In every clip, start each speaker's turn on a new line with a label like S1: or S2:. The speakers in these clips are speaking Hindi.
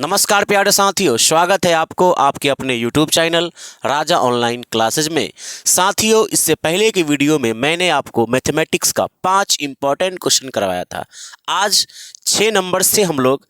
S1: नमस्कार प्यारे साथियों, स्वागत है आपको आपके अपने YouTube चैनल राजा ऑनलाइन क्लासेज में। साथियों, इससे पहले की वीडियो में मैंने आपको मैथमेटिक्स का 5 इम्पॉर्टेंट क्वेश्चन करवाया था। आज 6 नंबर से हम लोग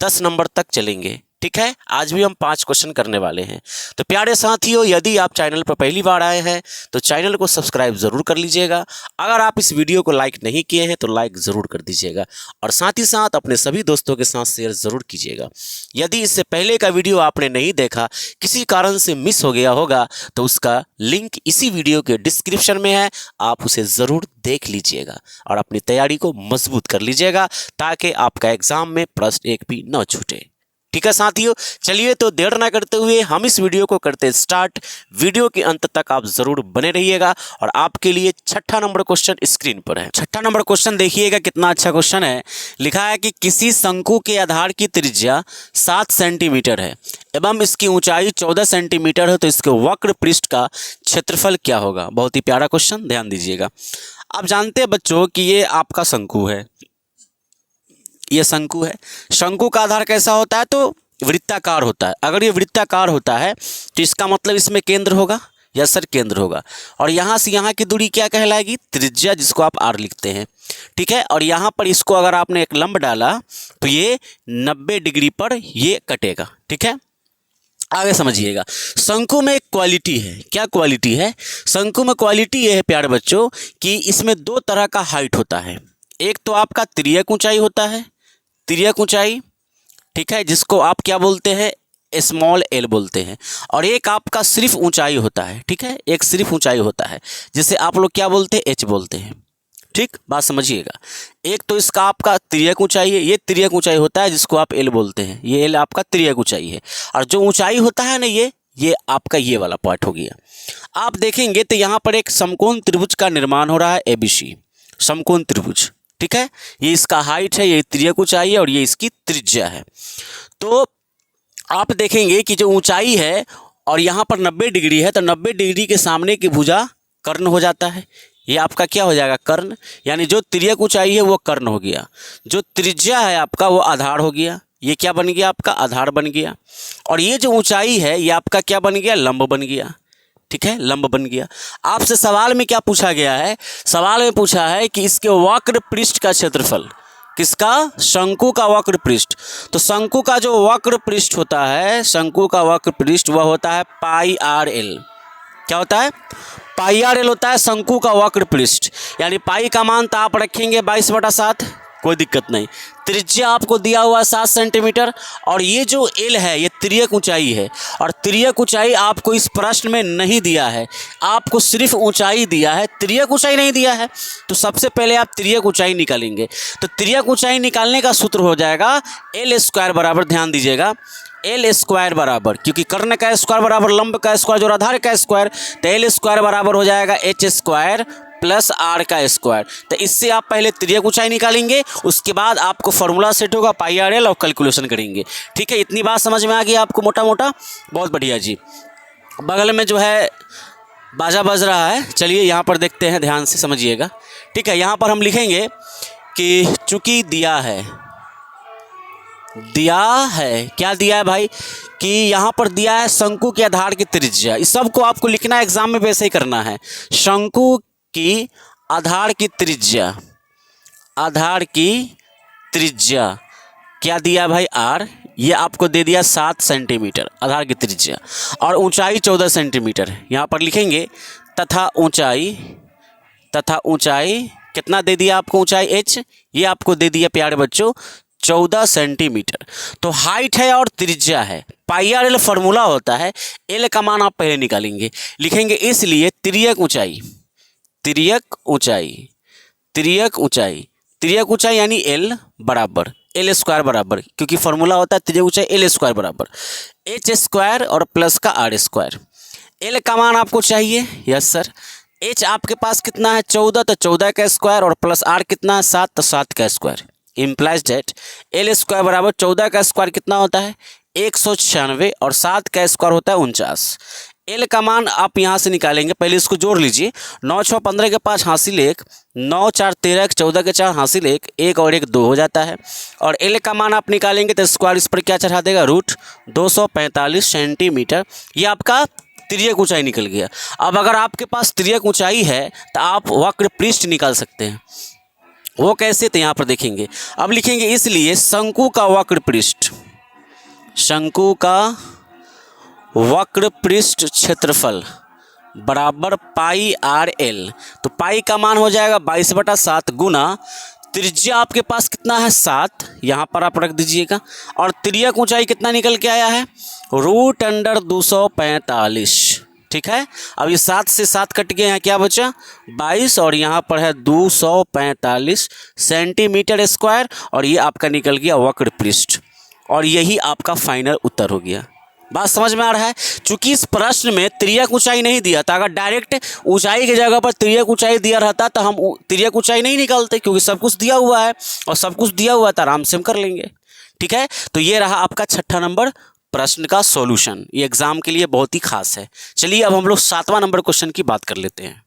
S1: 10 नंबर तक चलेंगे। ठीक है, आज भी हम 5 क्वेश्चन करने वाले हैं। तो प्यारे साथियों, यदि आप चैनल पर पहली बार आए हैं तो चैनल को सब्सक्राइब ज़रूर कर लीजिएगा। अगर आप इस वीडियो को लाइक नहीं किए हैं तो लाइक ज़रूर कर दीजिएगा और साथ ही साथ अपने सभी दोस्तों के साथ शेयर ज़रूर कीजिएगा। यदि इससे पहले का वीडियो आपने नहीं देखा, किसी कारण से मिस हो गया होगा, तो उसका लिंक इसी वीडियो के डिस्क्रिप्शन में है, आप उसे ज़रूर देख लीजिएगा और अपनी तैयारी को मजबूत कर लीजिएगा ताकि आपका एग्ज़ाम में प्रश्न एक भी न छूटे। ठीक है साथियों, चलिए तो देर ना करते हुए हम इस वीडियो को करते स्टार्ट। वीडियो के अंत तक आप जरूर बने रहिएगा और आपके लिए 6ठा नंबर क्वेश्चन स्क्रीन पर है। 6ठा नंबर क्वेश्चन देखिएगा, कितना अच्छा क्वेश्चन है। लिखा है कि किसी शंकु के आधार की त्रिज्या 7 सेंटीमीटर है एवं इसकी ऊंचाई 14 सेंटीमीटर है, तो इसके वक्र पृष्ठ का क्षेत्रफल क्या होगा। बहुत ही प्यारा क्वेश्चन, ध्यान दीजिएगा। आप जानते हैं बच्चों कि ये आपका शंकु है, ये शंकु है। शंकु का आधार कैसा होता है? तो वृत्ताकार होता है। अगर ये वृत्ताकार होता है तो इसका मतलब इसमें केंद्र होगा। यस सर, केंद्र होगा। और यहाँ से यहाँ की दूरी क्या कहलाएगी? त्रिज्या, जिसको आप आर लिखते हैं। ठीक है, और यहाँ पर इसको अगर आपने एक लंब डाला तो ये 90 डिग्री पर ये कटेगा। ठीक है, आगे समझिएगा। शंकु में एक क्वालिटी है। क्या क्वालिटी है? शंकु में क्वालिटी ये है प्यारे बच्चों कि इसमें 2 तरह का हाइट होता है। एक तो आपका तिर्यक ऊंचाई होता है, तिर्यक ऊंचाई, ठीक है, जिसको आप क्या बोलते हैं? स्मॉल एल बोलते हैं। और एक आपका सिर्फ ऊंचाई होता है। ठीक है, एक सिर्फ ऊंचाई होता है जिसे आप लोग क्या बोलते हैं? एच बोलते हैं। ठीक, बात समझिएगा। एक तो इसका आपका तिर्यक ऊंचाई है, ये तिर्यक ऊंचाई होता है जिसको आप एल बोलते हैं। ये एल आपका तिर्यक ऊंचाई है। और जो ऊंचाई होता है ना, ये आपका ये वाला पार्ट हो गया। आप देखेंगे तो यहाँ पर एक समकोण त्रिभुज का निर्माण हो रहा है, ABC समकोण त्रिभुज। ठीक है, ये इसका हाइट है, ये तिर्यक ऊंचाई है और ये इसकी त्रिज्या है। तो आप देखेंगे कि जो ऊंचाई है और यहाँ पर 90 डिग्री है, तो 90 डिग्री के सामने की भुजा कर्ण हो जाता है। ये आपका क्या हो जाएगा? कर्ण। यानी जो तिर्यक ऊंचाई है वो कर्ण हो गया, जो त्रिज्या है आपका वो आधार हो गया। ये क्या बन गया? आपका आधार बन गया। और ये जो ऊंचाई है ये आपका क्या बन गया? लंब बन गया। ठीक है, लंब बन गया। आपसे सवाल में क्या पूछा गया है? सवाल में पूछा है कि इसके वक्र पृष्ठ का क्षेत्रफल। किसका? शंकु का वक्र पृष्ठ। तो शंकु का जो वक्र पृष्ठ होता है, शंकु का वक्र पृष्ठ वह होता है पाई आर एल। क्या होता है? पाई आर एल होता है शंकु का वक्र पृष्ठ। यानी पाई का मान तो आप रखेंगे 22/7, कोई दिक्कत नहीं। त्रिज्या आपको दिया हुआ है 7 सेंटीमीटर और ये जो एल है ये तिर्यक ऊंचाई है। और तिर्यक ऊंचाई आपको इस प्रश्न में नहीं दिया है, आपको सिर्फ ऊंचाई दिया है, तिर्यक ऊंचाई नहीं दिया है। तो सबसे पहले आप तिर्यक ऊंचाई निकालेंगे। तो तिर्यक ऊंचाई निकालने का सूत्र हो जाएगा एल स्क्वायर बराबर, ध्यान दीजिएगा, एल स्क्वायर बराबर, क्योंकि कर्ण का स्क्वायर बराबर लंब का स्क्वायर जो आधार का स्क्वायर, तो एल स्क्वायर बराबर हो जाएगा एच स्क्वायर प्लस आर का स्क्वायर। तो इससे आप पहले तिर्यक ऊंचाई निकालेंगे, उसके बाद आपको फॉर्मूला सेट होगा पाई आर एल और कैलकुलेशन करेंगे। ठीक है, इतनी बात समझ में आ गई आपको मोटा मोटा? बहुत बढ़िया जी। बगल में जो है बाजा बज रहा है, चलिए यहाँ पर देखते हैं, ध्यान से समझिएगा। ठीक है, यहाँ पर हम लिखेंगे कि चूंकि दिया है क्या दिया है भाई? कि यहाँ पर दिया है शंकु के आधार की त्रिज्या। इस सब को आपको लिखना है, एग्जाम में वैसे ही करना है। शंकु की आधार की त्रिज्या, आधार की त्रिज्या क्या दिया भाई? आर। ये आपको दे दिया 7 सेंटीमीटर आधार की त्रिज्या और ऊंचाई 14 सेंटीमीटर है। यहाँ पर लिखेंगे तथा ऊंचाई कितना दे दिया आपको? ऊंचाई h, ये आपको दे दिया प्यारे बच्चों 14 सेंटीमीटर। तो हाइट है और त्रिज्या है। पाई आर एल फॉर्मूला होता है, एल का मान आप पहले निकालेंगे, लिखेंगे इसलिए तिर्यक ऊंचाई यानी एल बराबर एल स्क्वायर बराबर, क्योंकि फॉर्मूला होता है तिर्यक ऊंचाई एल स्क्वायर बराबर एच स्क्वायर और प्लस का आर स्क्वायर। एल का मान आपको चाहिए, यस सर। एच आपके पास कितना है? 14, तो 14 का स्क्वायर और प्लस आर कितना है? 7, तो 7 का square. Implies date L square बराबर 14 का स्क्वायर कितना होता है? 196 और 7 का स्क्वायर होता है 49। एल का मान आप यहाँ से निकालेंगे, पहले इसको जोड़ लीजिए। 9 6 15 के 5 हासिल 1, 9 4 13 14 के 4 हासिल 1, 1 और 1 2 हो जाता है। और एल का मान आप निकालेंगे तो स्क्वायर इस पर क्या चढ़ा देगा, रूट 245 सेंटीमीटर। ये आपका तिर्यक ऊंचाई निकल गया। अब अगर आपके पास तिर्यक ऊंचाई है तो आप वक्र पृष्ठ निकाल सकते हैं। वो कैसे, तो यहाँ पर देखेंगे। अब लिखेंगे इसलिए शंकु का वक्र पृष्ठ, शंकु का वक्र पृष्ठ क्षेत्रफल बराबर पाई आर एल। तो पाई का मान हो जाएगा 22/7 गुना त्रिज्या आपके पास कितना है 7, यहाँ पर आप रख दीजिएगा। और तिर्यक ऊंचाई कितना निकल के आया है, √245। ठीक है। अब ये 7 से 7 कट गए, यहाँ क्या बचा 22 और यहाँ पर है 245 सेंटीमीटर स्क्वायर। और ये आपका निकल गया वक्र पृष्ठ, और यही आपका फाइनल उत्तर हो गया। बात समझ में आ रहा है। चूंकि इस प्रश्न में तिर्यक ऊंचाई नहीं दिया था, अगर डायरेक्ट ऊंचाई की जगह पर तिर्यक ऊंचाई दिया रहता तो हम तिर्यक ऊंचाई नहीं निकालते, क्योंकि सब कुछ दिया हुआ है और सब कुछ दिया हुआ है तो आराम से हम कर लेंगे। ठीक है। तो ये रहा आपका 6ठा नंबर प्रश्न का सॉल्यूशन। ये एग्जाम के लिए बहुत ही खास है। चलिए अब हम लोग 7वां नंबर क्वेश्चन की बात कर लेते हैं।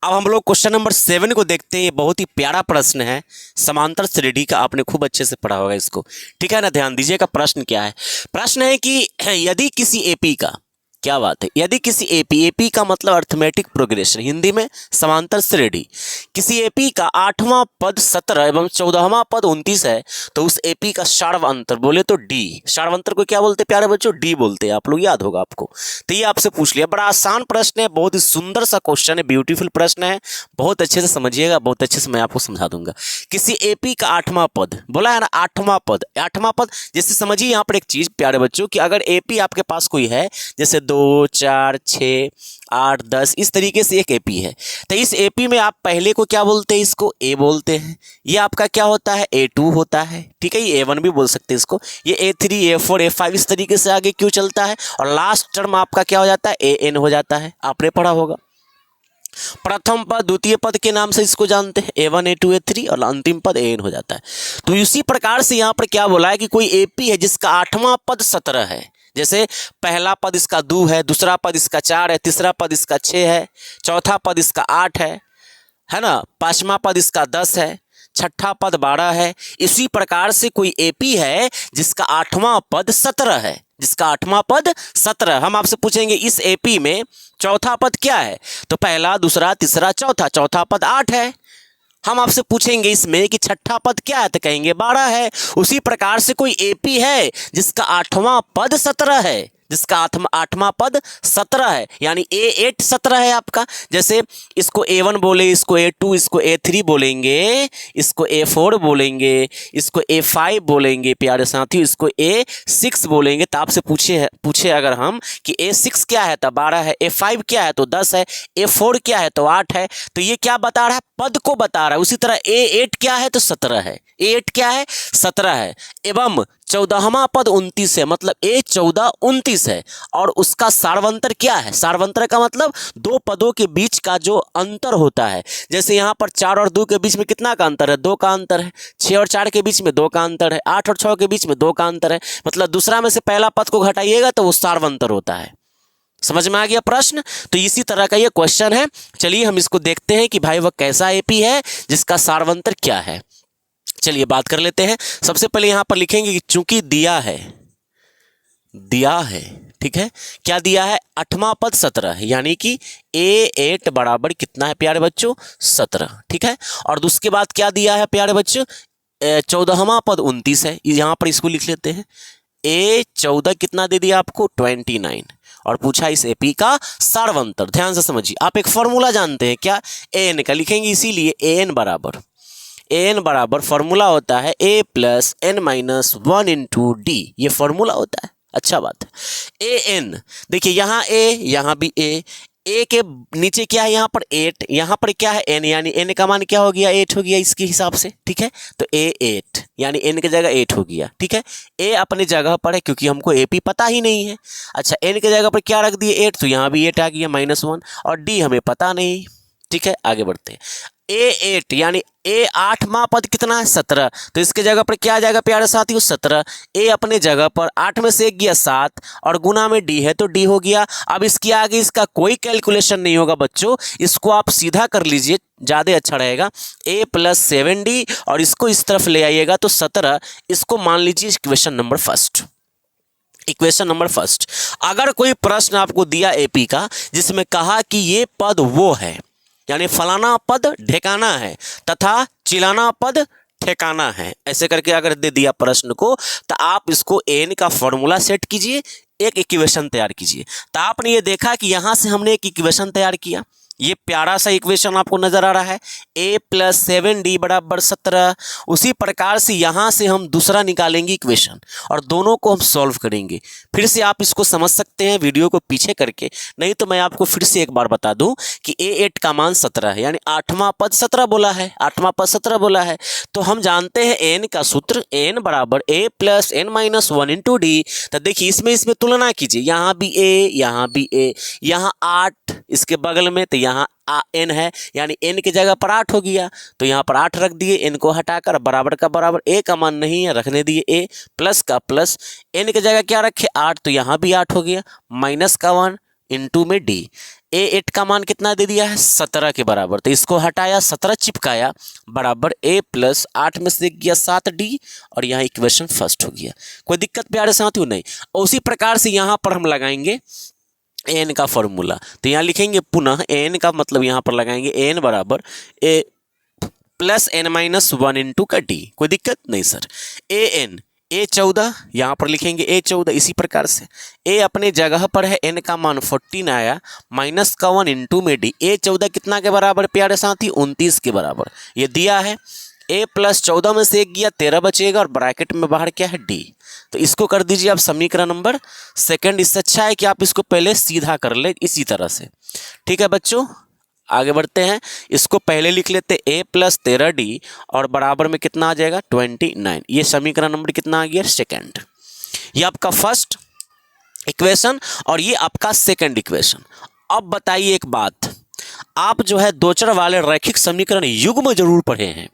S1: अब हम लोग क्वेश्चन नंबर 7 को देखते हैं। ये बहुत ही प्यारा प्रश्न है, समांतर श्रेणी का, आपने खूब अच्छे से पढ़ा होगा इसको। ठीक है ना, ध्यान दीजिएगा। प्रश्न क्या है, प्रश्न है कि यदि किसी एपी का, क्या बात है, यदि किसी एपी का मतलब अर्थमेटिक प्रोग्रेशन, हिंदी में समांतर श्रेणी, किसी एपी का 8वां पद 17 एवं 14वां पद 29 है, तो उस एपी का सार्वअंतर बोले तो डी। सार्वअंतर को क्या बोलते हैं प्यारे बच्चों, डी बोलते हैं। आप लोग याद होगा आपको। तो ये आपसे पूछ लिया। बड़ा आसान प्रश्न है, बहुत ही सुंदर सा क्वेश्चन है, ब्यूटीफुल प्रश्न है। बहुत अच्छे से समझिएगा, बहुत अच्छे से मैं आपको समझा दूंगा। किसी एपी का 8वां पद बोला है ना, 8वां पद, 8वां पद। जैसे समझिए यहाँ पर एक चीज प्यारे बच्चों कि अगर एपी आपके पास कोई है, जैसे 2 4 6 8 10, इस तरीके से एक एपी है, तो इस एपी में आप पहले को क्या बोलते हैं, इसको ए बोलते हैं। ये आपका क्या होता है, A2 होता है। ठीक है, ये A1 भी बोल सकते हैं इसको। ये A3 A4 A5 इस तरीके से आगे क्यों चलता है, और लास्ट टर्म आपका क्या हो जाता है, AN हो जाता है। आपने पढ़ा होगा। प्रथम पद द्वितीय पद के नाम से इसको जानते हैं, A1 A2 A3, और अंतिम पद AN हो जाता है। तो इसी प्रकार से यहाँ पर क्या बोला है कि कोई एपी है जिसका 8वां पद 17 है। जैसे पहला पद इसका 2 है, दूसरा पद इसका 4 है, तीसरा पद इसका 6 है, चौथा पद इसका 8 है ना, 5वां पद इसका 10 है, 6ठा पद 12 है। इसी प्रकार से कोई एपी है जिसका 8वां पद 17 है, जिसका 8वां पद 17। हम आपसे पूछेंगे इस एपी में चौथा पद क्या है, तो पहला दूसरा तीसरा चौथा, चौथा पद 8 है। हम आपसे पूछेंगे इसमें कि 6ठा पद क्या है, तो कहेंगे 12 है। उसी प्रकार से कोई एपी है जिसका 8वां पद 17 है, जिसका 8वां पद 17 है, यानी A8 17 है आपका। जैसे इसको A1 बोले, इसको A2, इसको A3 बोलेंगे, इसको A4 बोलेंगे, इसको A5 बोलेंगे प्यारे साथियों, इसको A6 बोलेंगे। तो आपसे पूछे अगर हम कि A6 क्या है तो 12 है, A5 क्या है तो 10 है, A4 क्या है तो 8 है। तो ये क्या बता रहा है, पद को बता रहा है। उसी तरह A8 क्या है तो 17 है, A8 क्या है 17 है, एवं 14वां पद 29 है, मतलब A14 29 है। और उसका सार्वंतर क्या है, सार्वंतर का मतलब दो पदों के बीच का जो अंतर होता है। जैसे यहाँ पर 4 और 2 के बीच में कितना का अंतर है, 2 का अंतर है। 6 और 4 के बीच में 2 का अंतर है। 8 और 6 के बीच में 2 का अंतर है। मतलब दूसरा में से पहला पद को घटाइएगा तो वो सार्वंतर होता है। समझ में आ गया प्रश्न। तो इसी तरह का ये क्वेश्चन है। चलिए हम इसको देखते हैं कि भाई वह कैसा एपी है जिसका सार्वंतर क्या है। चलिए बात कर लेते हैं। सबसे पहले यहां पर लिखेंगे कि चूंकि दिया है, ठीक है, क्या दिया है, 8वां पद 17 है, यानी कि A8 बराबर कितना है प्यारे बच्चों 17। ठीक है, और उसके बाद क्या दिया है प्यारे बच्चों, 14वां पद 29 है। यहां पर इसको लिख लेते हैं। A14 कितना दे दिया आपको 29, और पूछा इस एपी का सार्वंतर। ध्यान से समझिए, आप एक फॉर्मूला जानते हैं क्या, AN का लिखेंगे, इसीलिए AN बराबर फॉर्मूला होता है A + n - 1 × D। ये फॉर्मूला होता है। अच्छा बात है। AN देखिए, यहाँ A, यहाँ भी A के नीचे क्या है, यहाँ पर 8, यहाँ पर क्या है N, यानी N का मान क्या हो गया 8 हो गया इसके हिसाब से। ठीक है, तो A8 यानी N की जगह 8 हो गया। ठीक है, A अपनी जगह पर है क्योंकि हमको AP पता ही नहीं है। अच्छा, N की जगह पर क्या रख दिए 8, तो यहाँ भी 8 आ गया -1, और D हमें पता नहीं। ठीक है, आगे बढ़ते हैं। A8 यानी ए 8वां पद कितना है 17, तो इसके जगह पर क्या आ जाएगा प्यारे साथियों 17। ए अपने जगह पर 8 में से 1 गया 7 और गुना में डी है तो डी हो गया। अब इसके आगे इसका कोई कैलकुलेशन नहीं होगा बच्चों, इसको आप सीधा कर लीजिए, ज़्यादा अच्छा रहेगा। a + 7d और इसको इस तरफ ले आइएगा तो 17, इसको मान लीजिए equation number first. Equation number first, अगर कोई प्रश्न आपको दिया एपी का जिसमें कहा कि ये पद वो है, यानी फलाना पद ढेकाना है तथा चिलाना पद ठेकाना है, ऐसे करके अगर दे दिया प्रश्न को, तो आप इसको एन का फॉर्मूला सेट कीजिए, एक इक्वेशन तैयार कीजिए। तो आपने ये देखा कि यहाँ से हमने एक इक्वेशन तैयार किया, ये प्यारा सा इक्वेशन आपको नजर आ रहा है, a + 7d = 17। उसी प्रकार से यहाँ से हम दूसरा निकालेंगे इक्वेशन और दोनों को हम सॉल्व करेंगे। फिर से आप इसको समझ सकते हैं वीडियो को पीछे करके, नहीं तो मैं आपको फिर से एक बार बता दूं कि a8 का मान 17 है, यानी 8वां पद 17 बोला है, 8वां पद 17 बोला है। तो हम जानते हैं n का सूत्र, n = a + n - 1 × d। तो देखिए इसमें तुलना कीजिए, यहाँ भी a, यहाँ भी a, यहाँ 8 इसके बगल में, तो यहाँ n है, यानी n की जगह पर 8 हो गया, तो यहाँ पर 8 रख दिए, n को हटाकर बराबर का बराबर, a का मान नहीं है रखने दिए a, प्लस का प्लस, n की जगह क्या रखे 8, तो यहाँ भी 8 हो गया, माइनस का 1 इंटू में d। a8 का मान कितना दे दिया है 17 के बराबर, तो इसको हटाया 17 चिपकाया बराबर a + 8 में से गया 7d और यहाँ इक्वेशन फर्स्ट हो गया। कोई दिक्कत प्यारे साथियों नहीं। उसी प्रकार से यहाँ पर हम लगाएंगे एन का फॉर्मूला, तो यहाँ लिखेंगे पुनः एन का मतलब यहाँ पर लगाएंगे एन = a + n - 1 इंटू का डी। कोई दिक्कत नहीं सर। a14 यहाँ पर लिखेंगे a14, इसी प्रकार से a अपने जगह पर है, n का मान 14 आया, माइनस का 1 इंटू में डी। a14 कितना के बराबर प्यारे साथी 29 के बराबर, ये दिया है। a + 14 में से 1 गया 13 बचेगा और ब्रैकेट में बाहर क्या है डी। तो इसको कर दीजिए आप समीकरण नंबर सेकंड। इससे अच्छा है कि आप इसको पहले सीधा कर ले इसी तरह से। ठीक है बच्चों, आगे बढ़ते हैं। इसको पहले लिख लेते a + 13d और बराबर में कितना आ जाएगा 29। ये समीकरण नंबर कितना आ गया सेकंड। ये आपका फर्स्ट इक्वेशन और ये आपका सेकंड इक्वेशन। अब बताइए एक बात, आप जो है दो चर वाले रैखिक समीकरण युग्म जरूर पढ़े हैं,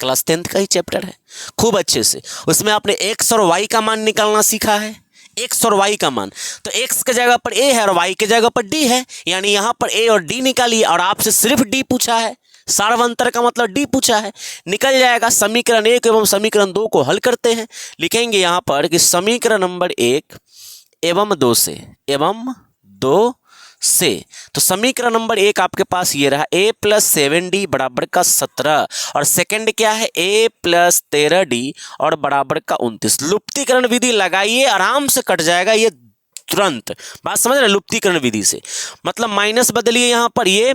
S1: क्लास 10th का ही चैप्टर है खूब अच्छे से। उसमें आपने x और y का मान निकालना सीखा है, x और y का मान। तो x के जगह पर a है और y के जगह पर d है, यानी यहाँ पर a और d निकालिए और आपसे सिर्फ d पूछा है, सार्वंतर का मतलब d पूछा है, निकल जाएगा। समीकरण 1 एवं समीकरण 2 को हल करते हैं। लिखेंगे यहाँ पर कि समीकरण नंबर 1 एवं 2 से तो समीकरण नंबर 1 आपके पास ये रहा a + 7d = 17 और सेकंड क्या है a + 13d और बराबर का 29। लुप्तीकरण विधि लगाइए, आराम से कट जाएगा ये तुरंत। बात समझ रहे, लुप्तीकरण विधि से मतलब माइनस बदलिए, यहाँ पर ये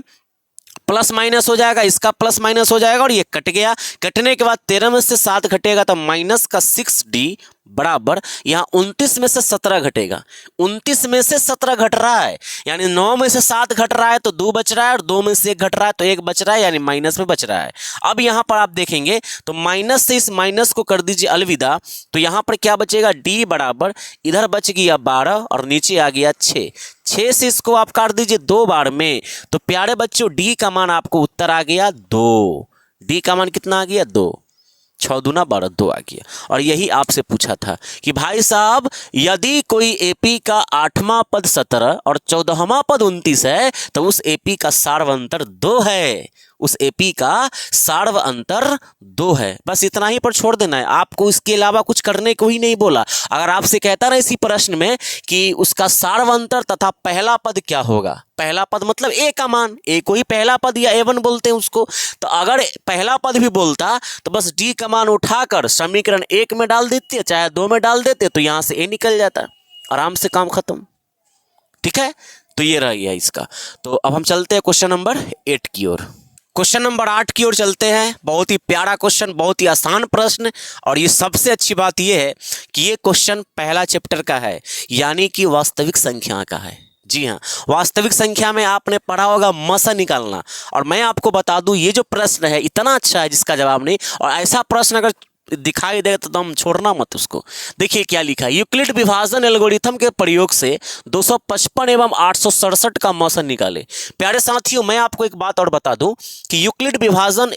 S1: प्लस माइनस हो जाएगा, इसका प्लस माइनस हो जाएगा और ये कट गया। कटने के बाद 13 में से 7 घटेगा तो माइनस का 6d बराबर यहाँ 29 में से 17 घटेगा। 29 में से 17 घट रहा है, यानी 9 में से 7 घट रहा है तो 2 बच रहा है और 2 में से 1 घट रहा है तो 1 बच रहा है, यानी माइनस में बच रहा है। अब यहाँ पर आप देखेंगे तो माइनस से इस माइनस को कर दीजिए अलविदा, तो यहाँ पर क्या बचेगा d बराबर, इधर बच गया 12 और नीचे आ गया 6। 6 से इसको आप काट दीजिए 2 बार में, तो प्यारे बच्चों d का मान आपको उत्तर आ गया 2। d का मान कितना आ गया 2, 6 दूना 12, 2 आ गया। और यही आपसे पूछा था कि भाई साहब यदि कोई एपी का 8वां पद 17 और 14वां पद 29 है तो उस एपी का सार्वंतर 2 है, उस एपी का सार्वंतर 2 है। बस इतना ही पर छोड़ देना है, आपको इसके अलावा कुछ करने को ही नहीं बोला। अगर आपसे कहता रहे इसी प्रश्न में कि उसका सार्वंतर तथा पहला पद क्या होगा, पहला पद मतलब a का मान, a को ही पहला पद या a1 बोलते हैं उसको, तो अगर पहला पद भी बोलता तो बस d का मान उठाकर समीकरण 1 में डाल देते चाहे 2 में डाल देते, तो यहां से a निकल जाता, आराम से काम खत्म। ठीक है, तो ये रह गया इसका। तो अब हम चलते हैं क्वेश्चन नंबर 8 की ओर। क्वेश्चन नंबर 8 की ओर चलते हैं। बहुत ही प्यारा क्वेश्चन, बहुत ही आसान प्रश्न, और ये सबसे अच्छी बात ये है कि ये क्वेश्चन पहला चैप्टर का है, यानी कि वास्तविक संख्या का है। जी हाँ, वास्तविक संख्या में आपने पढ़ा होगा मसा निकालना, और मैं आपको बता दूं ये जो प्रश्न है इतना अच्छा है जिसका जवाब नहीं। और ऐसा प्रश्न अगर दिखाई देगा तो हम छोड़ना मत उसको। देखिए क्या लिखा है, यूक्लिड विभाजन एल्गोरिथम के प्रयोग से 255 एवं 867 का मौसन निकाले। प्यारे साथियों, मैं आपको एक बात और बता दूं कि यूक्लिड विभाजन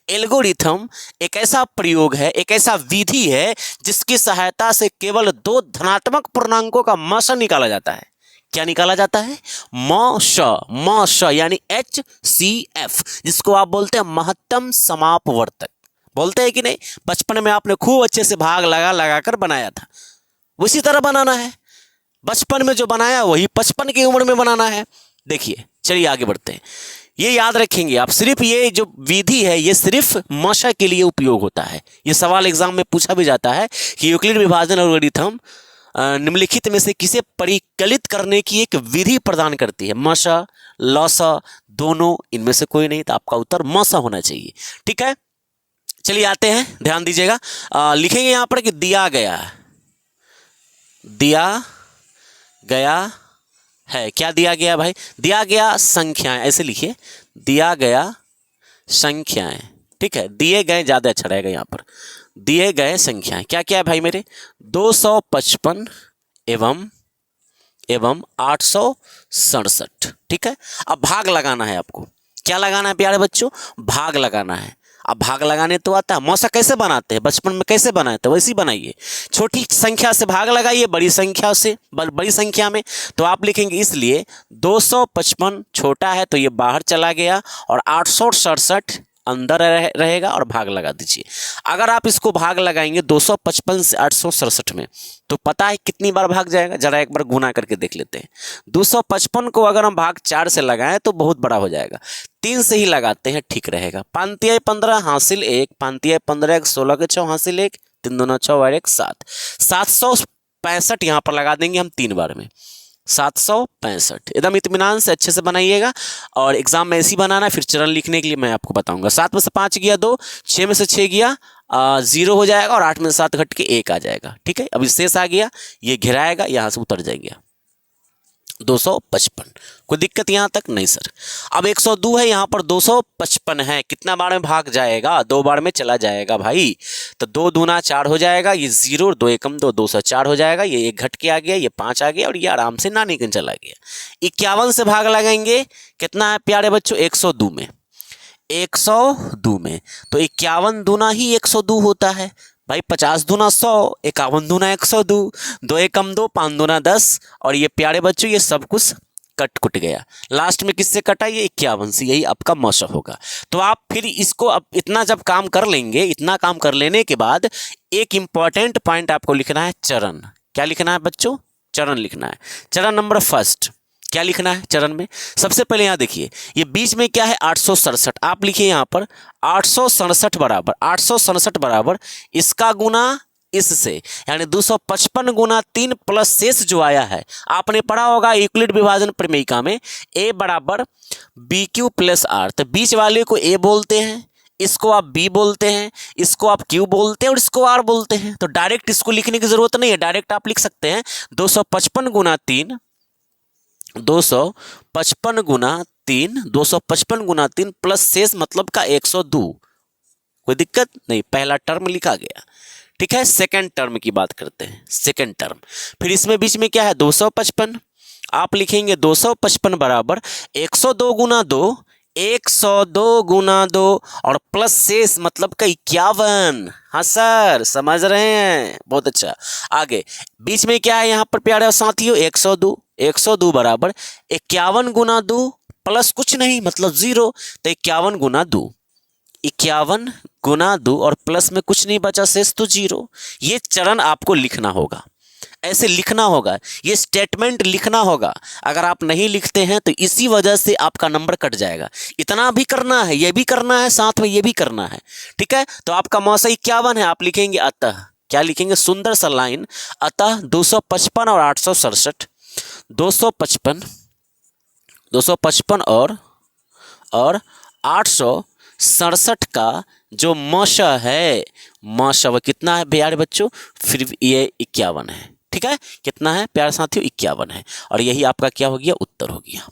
S1: एल्गोरिथम एक ऐसा प्रयोग है, एक ऐसा विधि है जिसकी सहायता से केवल 2 धनात्मक पूर्णांकों का मौसन निकाला जाता है। क्या निकाला जाता है? मौश यानी HCF, जिसको आप बोलते हैं महत्तम समापवर्तक। बोलते हैं कि नहीं? बचपन में आपने खूब अच्छे से भाग लगा कर बनाया था, उसी तरह बनाना है। बचपन में जो बनाया वही 55 की उम्र में बनाना है। देखिए, चलिए आगे बढ़ते हैं। ये याद रखेंगे आप, सिर्फ ये जो विधि है ये सिर्फ मशा के लिए उपयोग होता है। ये सवाल एग्जाम में पूछा भी जाता है कि यूक्लिड विभाजन एल्गोरिथम निम्नलिखित में से किसे परिकलित करने की एक विधि प्रदान करती है? मशा, लौसा, दोनों, इनमें से कोई नहीं, तो आपका उत्तर मशा होना चाहिए। ठीक है, चलिए आते हैं, ध्यान दीजिएगा। लिखेंगे यहां पर कि दिया गया है। क्या दिया गया भाई? दिया गया संख्याएं, ऐसे लिखिए, दिया गया संख्याएं। ठीक है, दिए गए ज्यादा अच्छा रहेगा यहां पर। दिए गए संख्याएं क्या क्या है भाई मेरे? 255 एवं 867। ठीक है, अब भाग लगाना है आपको। क्या लगाना है प्यारे बच्चों? भाग लगाना है। अब भाग लगाने तो आता है, मौसा कैसे बनाते हैं? बचपन में कैसे बनाए थे वैसे ही बनाइए। छोटी संख्या से भाग लगाइए बड़ी संख्या में। तो आप लिखेंगे इसलिए 255 छोटा है तो ये बाहर चला गया और 867 अंदर रहेगा और भाग लगा दीजिए। अगर आप इसको भाग लगाएंगे 255 से 867 में तो पता है कितनी बार भाग जाएगा? जरा एक बार गुना करके देख लेते हैं। 255 को अगर हम भाग 4 से लगाएं तो बहुत बड़ा हो जाएगा। 3 से ही लगाते हैं, ठीक रहेगा। 5 15 हासिल 1, 5 15 16 के 6 हासिल 1, 3 दूना 6 और 1 7, 765 यहाँ पर लगा देंगे हम 3 बार में। 765 एकदम इत्मीनान से अच्छे से बनाइएगा। और एग्जाम में ऐसी बनाना है, फिर चरण लिखने के लिए मैं आपको बताऊंगा। 7 में से 5 गया 2, 6 में से 6 गया 0 हो जाएगा और 8 में से 7 घट के 1 आ जाएगा। ठीक है, अभी शेष आ गया, ये घिराएगा, यहाँ से उतर जाएंगे 255। कोई दिक्कत यहाँ तक नहीं सर। अब 102 है, यहाँ पर 255 है, कितना बार में भाग जाएगा? 2 बार में चला जाएगा भाई। तो 2 दूना 4 हो जाएगा, ये 0, 2 एकम 2, 2 से 4 हो जाएगा, ये 1 घट के आ गया, ये 5 आ गया और ये आराम से ना निकल चला गया। 51 से भाग लगाएंगे, कितना है प्यारे बच्चों? 102 में। 102 में तो 51 दूना ही 102 होता है भाई। 50 दूना 100, 51 दूना 102, 2 एकम 2, 5 दूना 10 और ये प्यारे बच्चों ये सब कुछ कट गया। लास्ट में किससे कटा? ये 51 से। यही आपका मौसा होगा। तो आप फिर इसको अब इतना जब काम कर लेंगे, इतना काम कर लेने के बाद एक इंपॉर्टेंट पॉइंट आपको लिखना है, चरण। क्या लिखना है बच्चों? चरण लिखना है। चरण नंबर फर्स्ट क्या लिखना है चरण में? सबसे पहले यहाँ देखिए, ये बीच में क्या है? 867। आप लिखिए यहाँ पर 867 बराबर इसका गुना इससे, यानी 255 गुना 3 प्लस शेष जो आया है, आपने पढ़ा होगा यूक्लिड विभाजन प्रमेयिका में, a बराबर बी क्यू प्लस आर। तो बीच वाले को a बोलते हैं, इसको आप b बोलते हैं, इसको आप q बोलते हैं और इसको r बोलते हैं। तो डायरेक्ट इसको लिखने की जरूरत नहीं है, डायरेक्ट आप लिख सकते हैं 255 गुना 3 प्लस शेष मतलब का 102। कोई दिक्कत नहीं, पहला टर्म लिखा गया। ठीक है, सेकंड टर्म की बात करते हैं। सेकंड टर्म फिर इसमें बीच में क्या है? 255। आप लिखेंगे 255 बराबर 102 गुना 2, 102 गुना 2 और प्लस शेष मतलब का 51। हाँ सर, समझ रहे हैं? बहुत अच्छा। आगे बीच में क्या है यहाँ पर प्यारे साथियों? 102 बराबर 51 गुना 2 प्लस कुछ नहीं मतलब 0, तो 51 गुना 2, 51 गुना 2 और प्लस में कुछ नहीं बचा, शेष तो 0। ये चरण आपको लिखना होगा, ऐसे लिखना होगा, ये स्टेटमेंट लिखना होगा। अगर आप नहीं लिखते हैं तो इसी वजह से आपका नंबर कट जाएगा। इतना भी करना है, ये भी करना है, साथ में ये भी करना है। ठीक है, तो आपका मौसा 51 है, आप लिखेंगे अतः। क्या लिखेंगे? सुंदर सा लाइन, अतः 255 और 867, 255 और 867 का जो मौसा है, मौसा वो कितना है प्यारे बच्चों? फिर ये 51 है। ठीक है, कितना है प्यारे साथियों? 51 है। और यही आपका क्या हो गया? उत्तर हो गया।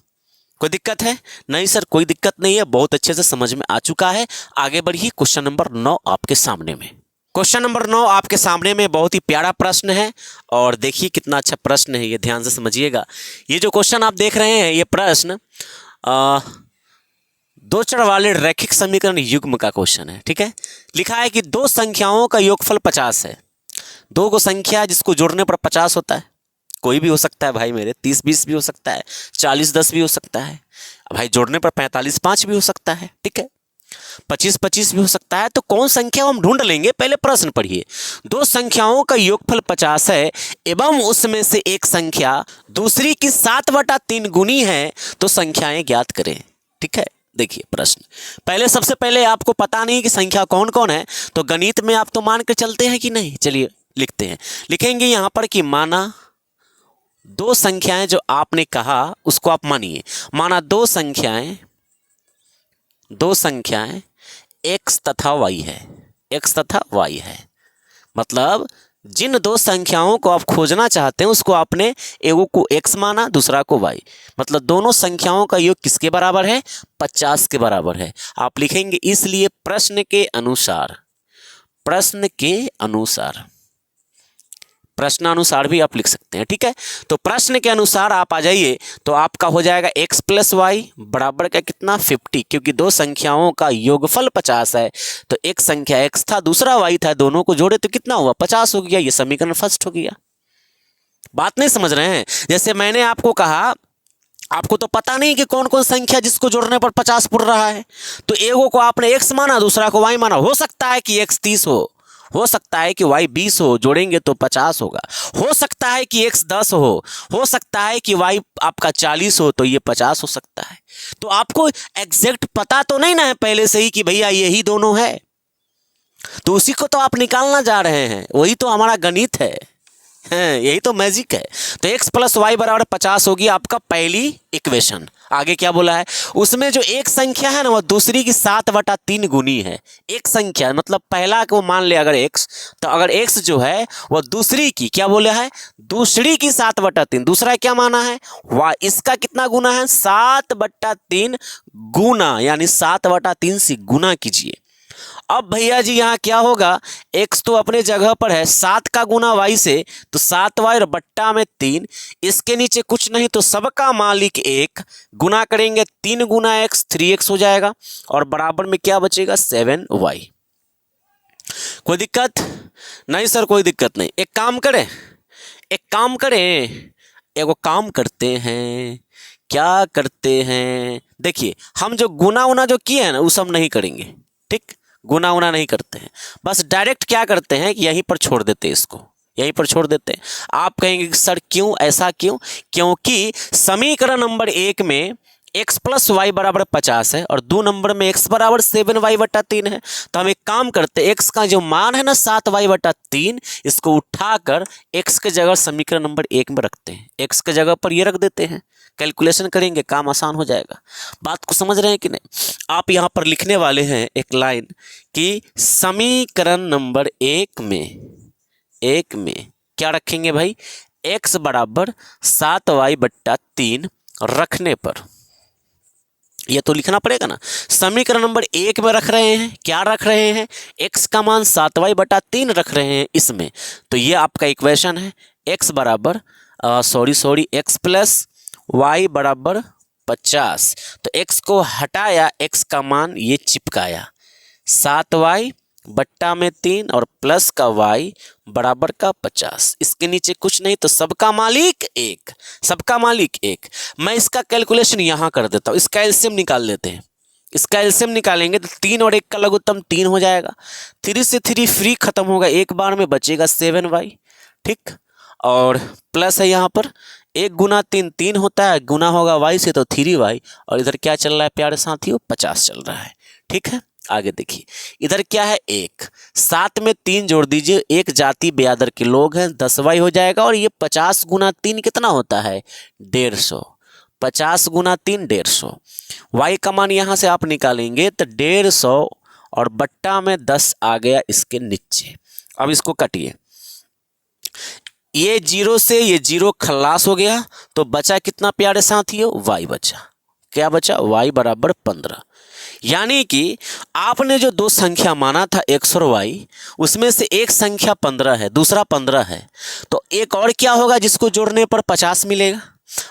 S1: कोई दिक्कत है? नहीं सर कोई दिक्कत नहीं है, बहुत अच्छे से समझ में आ चुका है। आगे बढ़िए, क्वेश्चन नंबर 9 आपके सामने में। क्वेश्चन नंबर 9 आपके सामने में बहुत ही प्यारा प्रश्न है और देखिए कितना अच्छा प्रश्न है, ये ध्यान से समझिएगा। ये जो क्वेश्चन आप देख रहे हैं, ये प्रश्न दो चर वाले रैखिक समीकरण युग्म का क्वेश्चन है। ठीक है, लिखा है कि दो संख्याओं का योगफल 50 है। दो को संख्या जिसको जोड़ने पर 50 होता है, कोई भी हो सकता है भाई मेरे, 30-20 भी हो सकता है, 40-10 भी हो सकता है भाई, जोड़ने पर 45-5 भी हो सकता है। ठीक है, 25-25 भी हो सकता है। तो कौन संख्या हम ढूंढ लेंगे, पहले प्रश्न पढ़िए। दो संख्याओं का योगफल 50 है एवं उसमें से एक संख्या दूसरी की 7/3 गुनी है, तो संख्याएं ज्ञात करें। ठीक है, देखिए प्रश्न, पहले सबसे पहले आपको पता नहीं कि संख्या कौन कौन है, तो गणित में आप तो मान के चलते हैं कि नहीं। चलिए लिखते हैं, लिखेंगे यहां पर कि माना दो संख्याएं, जो आपने कहा उसको आप मानिए। माना दो संख्याएं x तथा y है, x तथा y है। मतलब जिन दो संख्याओं को आप खोजना चाहते हैं उसको आपने एगो को x माना, दूसरा को y। मतलब दोनों संख्याओं का योग किसके बराबर है? 50 के बराबर है। आप लिखेंगे इसलिए प्रश्न के अनुसार भी आप लिख सकते हैं। ठीक है, तो प्रश्न के अनुसार आप आ जाइए तो आपका हो जाएगा x + y बराबर का कितना? 50, क्योंकि दो संख्याओं का योगफल 50 है। तो एक संख्या x था, दूसरा y था, दोनों को जोड़े तो कितना हुआ? 50 हो गया। ये समीकरण फर्स्ट हो गया। बात नहीं समझ रहे हैं? जैसे मैंने आपको कहा, आपको तो पता नहीं कि कौन कौन संख्या जिसको जोड़ने पर 50 पुर रहा है, तो एगो को आपने x माना, दूसरा को y माना। हो सकता है कि x 30 हो सकता है कि y 20 हो, जोड़ेंगे तो 50 होगा। हो सकता है कि x 10 हो सकता है कि y आपका 40 हो, तो ये 50 हो सकता है। तो आपको एग्जैक्ट पता तो नहीं ना है पहले से ही कि भैया यही दोनों है, तो उसी को तो आप निकालना जा रहे हैं। वही तो हमारा गणित है, यही तो मैजिक है। तो x + y बराबर 50 होगी आपका पहली इक्वेशन। आगे क्या बोला है? उसमें जो एक संख्या है ना, वह दूसरी की 7/3 गुनी है। एक संख्या मतलब पहला को मान ले अगर x, तो अगर x जो है वह दूसरी की क्या बोला है? दूसरी की 7/3। दूसरा क्या माना है? y। इसका कितना गुना है? 7/3 गुना, यानी 7/3 से गुना कीजिए। अब भैया जी यहाँ क्या होगा? x तो अपने जगह पर है, 7 का गुना y से, तो 7y और बट्टा में 3। इसके नीचे कुछ नहीं तो सबका मालिक 1, गुना करेंगे 3 गुना x 3x हो जाएगा, और बराबर में क्या बचेगा? 7y। कोई दिक्कत नहीं सर? कोई दिक्कत नहीं। एक काम करें, एगो काम करते हैं। क्या करते हैं? देखिए, हम जो गुना उना जो किए हैं ना, वो सब नहीं करेंगे। ठीक, गुना उना नहीं करते हैं, बस डायरेक्ट क्या करते हैं कि यहीं पर छोड़ देते हैं, इसको यहीं पर छोड़ देते हैं। आप कहेंगे कि सर क्यों, ऐसा क्यों? क्योंकि समीकरण नंबर 1 में x + y बराबर 50 है और 2 नंबर में x बराबर 7y/3 है। तो हम एक काम करते हैं, x का जो मान है ना 7y/3, इसको उठाकर x के जगह समीकरण नंबर 1 में रखते हैं। x के जगह पर ये रख देते हैं, कैलकुलेशन करेंगे, काम आसान हो जाएगा। बात को समझ रहे हैं कि नहीं? आप यहाँ पर लिखने वाले हैं एक लाइन कि समीकरण नंबर 1 में क्या रखेंगे भाई? x बराबर 7y/3 रखने पर, ये तो लिखना पड़ेगा ना। समीकरण नंबर 1 में रख रहे हैं, क्या रख रहे हैं? x का मान 7y/3 रख रहे हैं इसमें। तो ये आपका इक्वेशन है। x बराबर x + y बराबर 50। तो x को हटाया, x का मान ये चिपकाया, 7y/3 और प्लस का y बराबर का 50। इसके नीचे कुछ नहीं तो सबका मालिक 1। मैं इसका कैलकुलेशन यहाँ कर देता हूँ, इसका एलसीएम निकाल लेते हैं। इसका एलसीएम निकालेंगे तो 3 और 1 का लघुत्तम 3 हो जाएगा। 3 से 3 फ्री खत्म होगा, एक बार में बचेगा 7y। ठीक, और प्लस है यहाँ पर 1 गुना 3 3 होता है, गुना होगा y से तो 3y, और इधर क्या चल रहा है प्यारे साथियों? 50 चल रहा है। ठीक है, आगे देखिए, इधर क्या है? 1, 7 में 3 जोड़ दीजिए, एक जाति ब्यादर के लोग हैं, 10y हो जाएगा। और ये 50 गुना 3 कितना होता है? 150। 50 गुना 3 150। y का मान यहाँ से आप निकालेंगे तो 150 और बट्टा में 10 आ गया इसके नीचे। अब इसको काटिए, ये 0 से ये 0 खल्लास हो गया, तो बचा कितना प्यारे साथियों? y बचा। क्या बचा, y बराबर 15। यानी कि आपने जो दो संख्या माना था x और y, उसमें से एक संख्या 15 है, दूसरा 15 है, तो एक और क्या होगा जिसको जोड़ने पर 50 मिलेगा।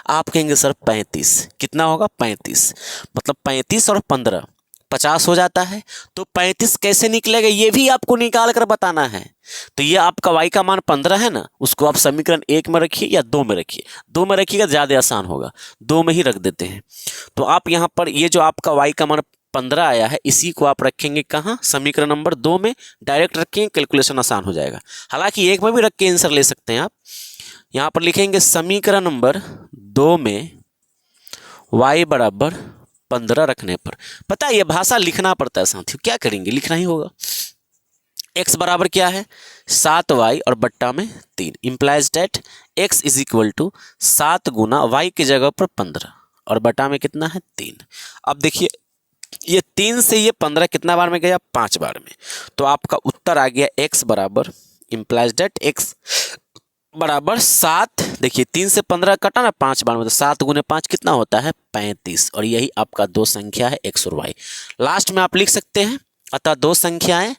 S1: आप कहेंगे सर 35, कितना होगा 35, मतलब 35 और 15 50 हो जाता है। तो 35 कैसे निकलेगा ये भी आपको निकाल कर बताना है। तो ये आपका y का मान 15 है ना, उसको आप समीकरण 1 में रखिए या 2 में रखिए। 2 में रखिएगा ज़्यादा आसान होगा, 2 में ही रख देते हैं। तो आप यहाँ पर ये जो आपका y का मान 15 आया है, इसी को आप रखेंगे कहाँ, समीकरण नंबर 2 में डायरेक्ट रखेंगे, कैलकुलेशन आसान हो जाएगा। हालांकि 1 में भी रख के आंसर ले सकते हैं आप। यहाँ पर लिखेंगे समीकरण नंबर 2 में y बराबर 15 रखने पर, पता है ये भाषा लिखना पड़ता है साथियों, क्या करेंगे, लिखना ही होगा। x बराबर क्या है 7y और बट्टा में 3, implies that x is equal to 7 गुना y की जगह पर 15 और बट्टा में कितना है 3। अब देखिए ये 3 से ये 15 कितना बार में गया, 5 बार में। तो आपका उत्तर आ गया x बराबर, इम्प्लाइज डेट x बराबर 7, देखिए 3 से 15 कटा ना 5 बार में, तो 7 गुने 5 कितना होता है 35। और यही आपका दो संख्या है x और y। लास्ट में आप लिख सकते हैं, अतः दो संख्याएं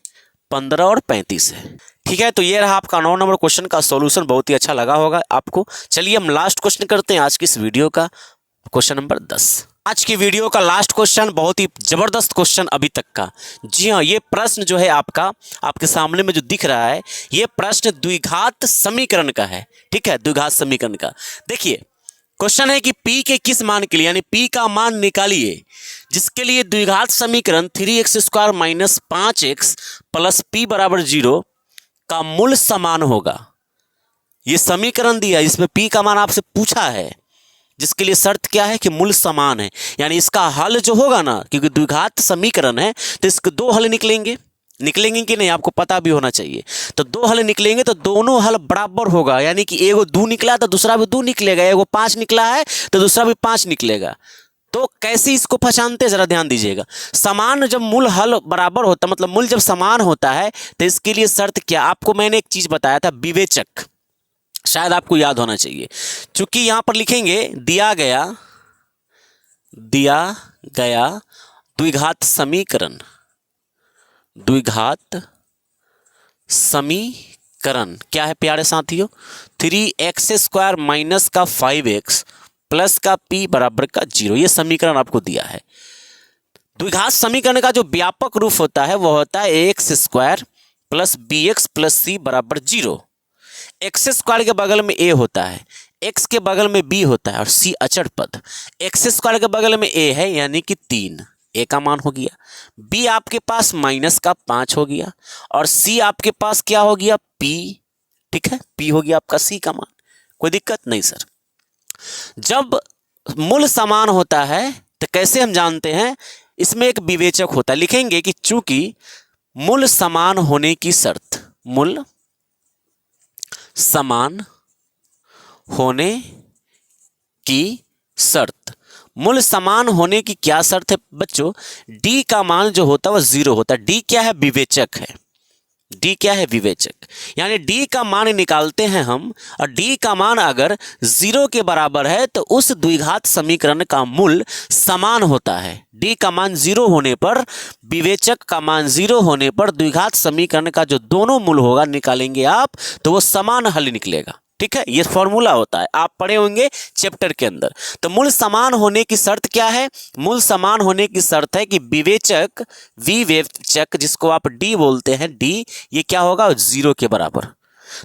S1: 15 और 35 है। ठीक है, तो ये रहा आपका 9 नंबर क्वेश्चन का सॉल्यूशन। बहुत ही अच्छा लगा होगा आपको। चलिए हम लास्ट क्वेश्चन करते हैं आज की इस वीडियो का, क्वेश्चन नंबर 10। आज की वीडियो का लास्ट क्वेश्चन बहुत ही जबरदस्त क्वेश्चन अभी तक का। जी हाँ, ये प्रश्न जो है आपके सामने में जो दिख रहा है, ये प्रश्न द्विघात समीकरण का है। ठीक है, द्विघात समीकरण का। देखिए क्वेश्चन है कि p के किस मान के लिए, यानी p का मान निकालिए जिसके लिए द्विघात समीकरण 3x² minus 5x plus p बराबर 0 का मूल समान होगा। ये समीकरण दिया, इसमें p का मान आपसे पूछा है, जिसके लिए शर्त क्या है कि मूल समान है। यानी इसका हल जो होगा ना, क्योंकि द्विघात समीकरण है तो इसके दो हल निकलेंगे कि नहीं, आपको पता भी होना चाहिए। तो दो हल निकलेंगे तो दोनों हल बराबर होगा, यानी कि एगो 2 निकला तो दूसरा भी 2 निकलेगा, एगो 5 निकला है तो दूसरा भी 5 निकलेगा। तो कैसे इसको पहचानते हैं जरा ध्यान दीजिएगा। समान जब मूल हल बराबर होता, मतलब मूल जब समान होता है, तो इसके लिए शर्त क्या, आपको मैंने एक चीज बताया था, विवेचक, शायद आपको याद होना चाहिए। चूंकि यहां पर लिखेंगे दिया गया द्विघात समीकरण क्या है प्यारे साथियों, 3x² माइनस का 5x प्लस का p बराबर का 0, ये समीकरण आपको दिया है। द्विघात समीकरण का जो व्यापक रूप होता है वह होता है ax² plus bx plus c बराबर 0। x² के बगल में a होता है, x के बगल में b होता है और c अचर पद। x² के बगल में a है यानी कि 3, a का मान हो गया, b आपके पास माइनस का 5 हो गया और c आपके पास क्या हो गया p। ठीक है, p हो गया आपका c का मान। कोई दिक्कत नहीं सर। जब मूल समान होता है तो कैसे हम जानते हैं, इसमें एक विवेचक होता है। लिखेंगे कि चूंकि मूल समान होने की शर्त, मूल समान होने की शर्त, मूल समान होने की क्या शर्त है बच्चों, d का मान जो होता है वह 0 होता है। d क्या है, विवेचक है। d क्या है, विवेचक, यानी d का मान निकालते हैं हम, और d का मान अगर 0 के बराबर है तो उस द्विघात समीकरण का मूल समान होता है। d का मान 0 होने पर, विवेचक का मान 0 होने पर द्विघात समीकरण का जो दोनों मूल होगा निकालेंगे आप, तो वो समान हल निकलेगा। ठीक है, ये फॉर्मूला होता है, आप पढ़े होंगे चैप्टर के अंदर। तो मूल समान होने की शर्त क्या है, मूल समान होने की शर्त है कि विवेचक जिसको आप d बोलते हैं, d ये क्या होगा 0 के बराबर।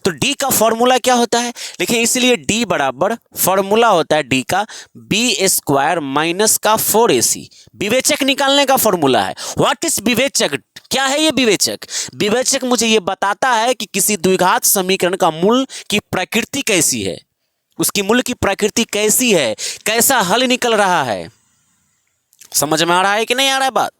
S1: तो d का फॉर्मूला क्या होता है, देखिए इसलिए d बराबर फॉर्मूला होता है d का b² माइनस का 4ac, विवेचक निकालने का फॉर्मूला है। व्हाट इज विवेचक, क्या है ये विवेचक, विवेचक मुझे ये बताता है कि किसी द्विघात समीकरण का मूल की प्रकृति कैसी है, उसकी मूल की प्रकृति कैसी है, कैसा हल निकल रहा है। समझ में आ रहा है कि नहीं आ रहा है बात,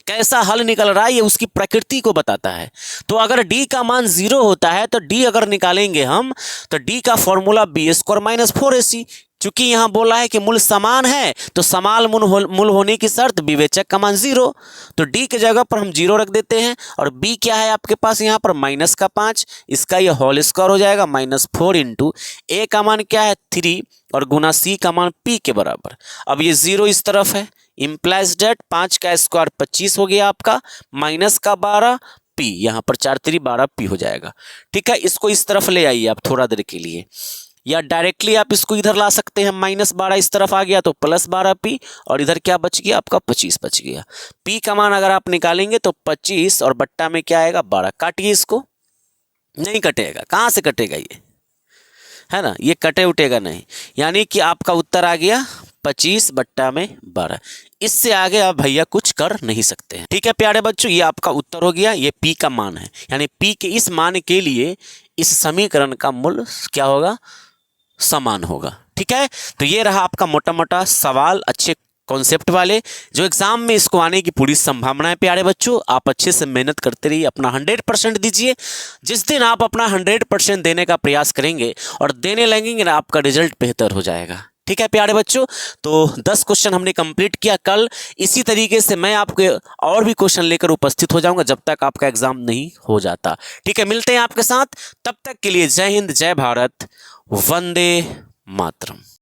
S1: कैसा हल निकल रहा है ये उसकी प्रकृति को बताता है। तो अगर d का मान 0 होता है तो d अगर निकालेंगे हम तो d का फॉर्मूला b² माइनस 4ac, चूंकि यहाँ बोला है कि मूल समान है तो समान मूल होने की शर्त विवेचक का मान 0, तो डी के जगह पर हम 0 रख देते हैं। और बी क्या है आपके पास यहाँ पर माइनस का 5, इसका ये होल स्क्वायर हो जाएगा -4 इंटू ए का मान क्या है 3 और गुना सी का मान पी के बराबर। अब ये 0 इस तरफ है, इम्प्लाइज डेट 5 का स्क्वायर 25 हो गया आपका, माइनस का 12 पी, यहाँ पर 4 3 12 पी हो जाएगा। ठीक है, इसको इस तरफ ले आइए आप थोड़ा देर के लिए, या डायरेक्टली आप इसको इधर ला सकते हैं। -12 इस तरफ आ गया तो +12 पी, और इधर क्या बच गया आपका 25 बच गया। पी का मान अगर आप निकालेंगे तो 25 और बट्टा में क्या आएगा 12। काटिए इसको, नहीं कटेगा, कहाँ से कटेगा ये, है ना, ये कटे उठेगा नहीं। यानी कि आपका उत्तर आ गया 25 बट्टा में 12। इससे आगे आप भैया कुछ कर नहीं सकते हैं। ठीक है प्यारे बच्चों, ये आपका उत्तर हो गया। ये पी का मान है, यानी पी के इस मान के लिए इस समीकरण का मूल्य क्या होगा, समान होगा। ठीक है, तो ये रहा आपका मोटा मोटा सवाल, अच्छे कॉन्सेप्ट वाले, जो एग्जाम में इसको आने की पूरी संभावना है। प्यारे बच्चों, आप अच्छे से मेहनत करते रहिए, अपना 100% दीजिए। जिस दिन आप अपना 100% देने का प्रयास करेंगे और देने लगेंगे ना, आपका रिजल्ट बेहतर हो जाएगा। ठीक है प्यारे बच्चों, तो 10 क्वेश्चन हमने कंप्लीट किया। कल इसी तरीके से मैं आपके और भी क्वेश्चन लेकर उपस्थित हो जाऊंगा, जब तक आपका एग्जाम नहीं हो जाता। ठीक है, मिलते हैं आपके साथ, तब तक के लिए जय हिंद, जय भारत, वंदे मातरम।